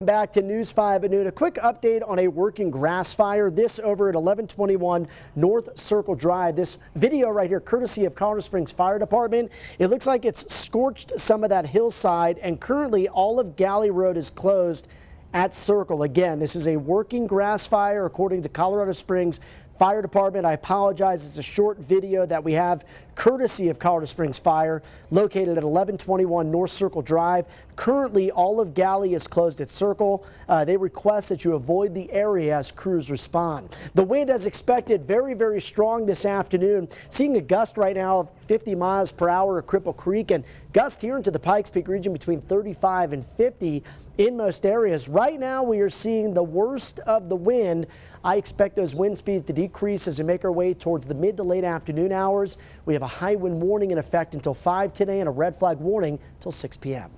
Back to News 5 at noon. A quick update on a working grass fire. This over at 1121 North Circle Drive. This video right here, courtesy of Colorado Springs Fire Department. It looks like it's scorched some of that hillside, and currently all of Galley Road is closed at Circle. Again, this is a working grass fire according to Colorado Springs Fire Department. I apologize. It's a short video that we have courtesy of Colorado Springs Fire, located at 1121 North Circle Drive. Currently, all of Galley is closed at Circle. They request that you avoid the area as crews respond. The wind, as expected, very, very strong this afternoon. Seeing a gust right now of 50 miles per hour at Cripple Creek, and gust here into the Pikes Peak region between 35 and 50 in most areas. Right now, we are seeing the worst of the wind. I expect those wind speeds to decrease as we make our way towards the mid to late afternoon hours. We have a high wind warning in effect until 5 today and a red flag warning until 6 p.m.